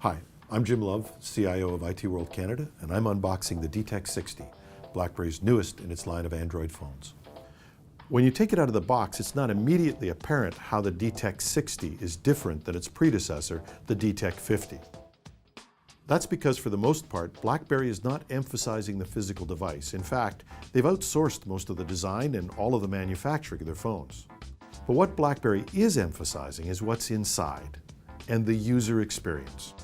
Hi, I'm Jim Love, CIO of IT World Canada, and I'm unboxing the DTEK60, BlackBerry's newest in its line of Android phones. When you take it out of the box, it's not immediately apparent how the DTEK60 is different than its predecessor, the DTEK50. That's because, for the most part, BlackBerry is not emphasizing the physical device. In fact, they've outsourced most of the design and all of the manufacturing of their phones. But what BlackBerry is emphasizing is what's inside and the user experience.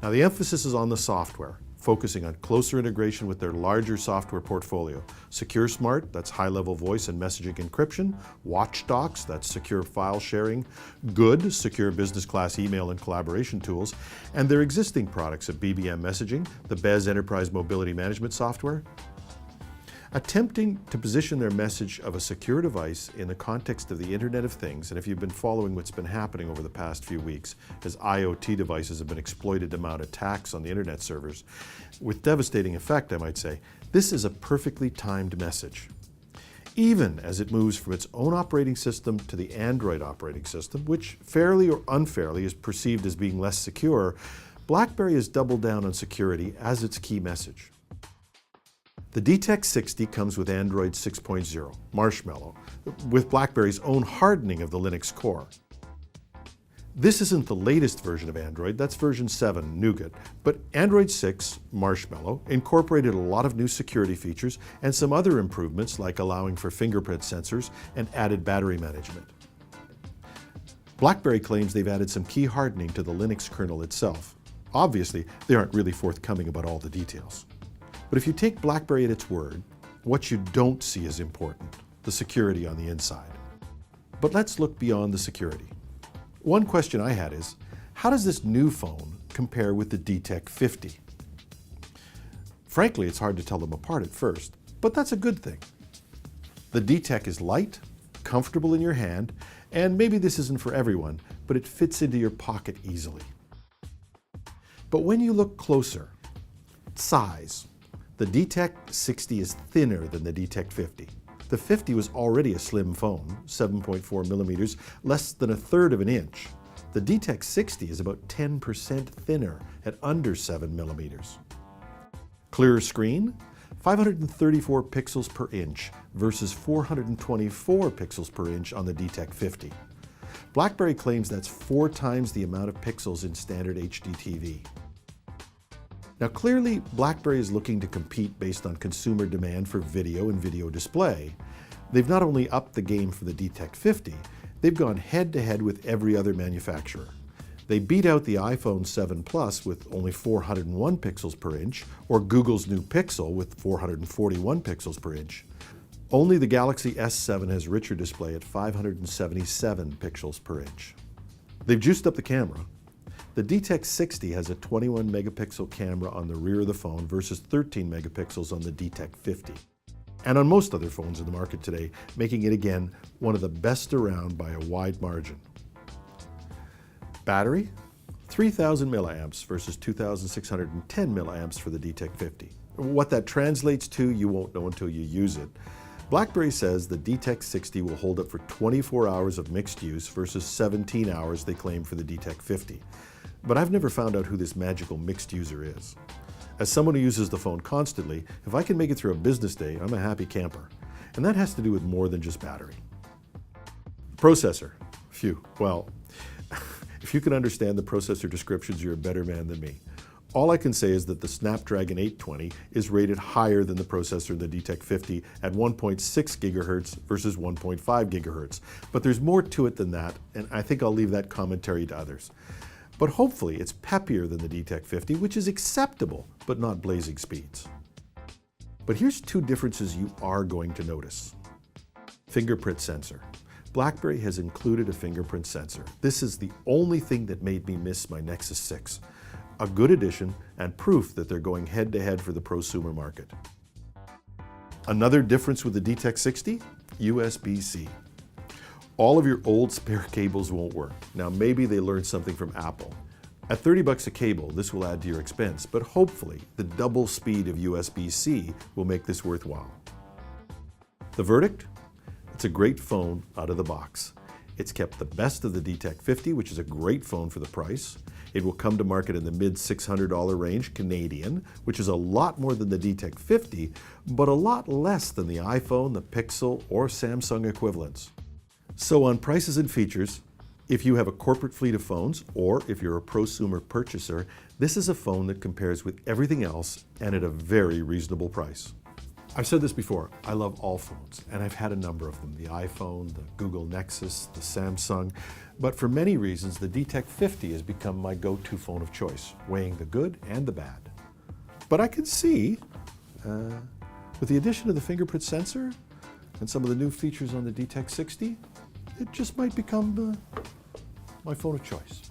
Now, the emphasis is on the software, focusing on closer integration with their larger software portfolio. Secure Smart, that's high-level voice and messaging encryption. Watchdocs, that's secure file sharing. Good, secure business class email and collaboration tools. And their existing products of BBM messaging, the BES enterprise mobility management software. Attempting to position their message of a secure device in the context of the Internet of Things, and if you've been following what's been happening over the past few weeks as IoT devices have been exploited to mount attacks on the Internet servers, with devastating effect, I might say, this is a perfectly timed message. Even as it moves from its own operating system to the Android operating system, which fairly or unfairly is perceived as being less secure, BlackBerry has doubled down on security as its key message. The DTEK60 comes with Android 6.0, Marshmallow, with BlackBerry's own hardening of the Linux core. This isn't the latest version of Android, that's version 7, Nougat, but Android 6, Marshmallow, incorporated a lot of new security features and some other improvements like allowing for fingerprint sensors and added battery management. BlackBerry claims they've added some key hardening to the Linux kernel itself. Obviously, they aren't really forthcoming about all the details. But if you take BlackBerry at its word, what you don't see is important, the security on the inside. But let's look beyond the security. One question I had is, how does this new phone compare with the DTEK50? Frankly, it's hard to tell them apart at first, but that's a good thing. The DTEK is light, comfortable in your hand, and maybe this isn't for everyone, but it fits into your pocket easily. But when you look closer, size. The DTEK60 is thinner than the DTEK50. The 50 was already a slim phone, 7.4 millimeters, less than a third of an inch. The DTEK60 is about 10% thinner at under 7 millimeters. Clearer screen, 534 pixels per inch versus 424 pixels per inch on the DTEK50. BlackBerry claims that's 4 times the amount of pixels in standard HD TV. Now, clearly, BlackBerry is looking to compete based on consumer demand for video and video display. They've not only upped the game for the DTEK50, they've gone head-to-head with every other manufacturer. They beat out the iPhone 7 Plus with only 401 pixels per inch, or Google's new Pixel with 441 pixels per inch. Only the Galaxy S7 has richer display at 577 pixels per inch. They've juiced up the camera. The DTEK60 has a 21 megapixel camera on the rear of the phone versus 13 megapixels on the DTEK50. And on most other phones in the market today, making it again one of the best around by a wide margin. Battery, 3,000 milliamps versus 2,610 milliamps for the DTEK50. What that translates to, you won't know until you use it. BlackBerry says the DTEK60 will hold up for 24 hours of mixed use versus 17 hours they claim for the DTEK50. But I've never found out who this magical mixed user is. As someone who uses the phone constantly, if I can make it through a business day, I'm a happy camper. And that has to do with more than just battery. Processor. Phew. Well, if you can understand the processor descriptions, you're a better man than me. All I can say is that the Snapdragon 820 is rated higher than the processor in the DTEK50 at 1.6 gigahertz versus 1.5 gigahertz. But there's more to it than that, and I think I'll leave that commentary to others. But hopefully it's peppier than the DTEK50, which is acceptable, but not blazing speeds. But here's 2 differences you are going to notice. Fingerprint sensor. BlackBerry has included a fingerprint sensor. This is the only thing that made me miss my Nexus 6. A good addition and proof that they're going head-to-head for the prosumer market. Another difference with the DTEK60? USB-C. All of your old spare cables won't work. Now, maybe they learned something from Apple. At $30 a cable, this will add to your expense, but hopefully the double speed of USB-C will make this worthwhile. The verdict? It's a great phone out of the box. It's kept the best of the DTEK50, which is a great phone for the price. It will come to market in the mid $600 range Canadian, which is a lot more than the DTEK60, but a lot less than the iPhone, the Pixel, or Samsung equivalents. So on prices and features, if you have a corporate fleet of phones, or if you're a prosumer purchaser, this is a phone that compares with everything else and at a very reasonable price. I've said this before, I love all phones, and I've had a number of them, the iPhone, the Google Nexus, the Samsung, but for many reasons, the DTEK50 has become my go-to phone of choice, weighing the good and the bad. But I can see, with the addition of the fingerprint sensor and some of the new features on the DTEK60, it just might become my phone of choice.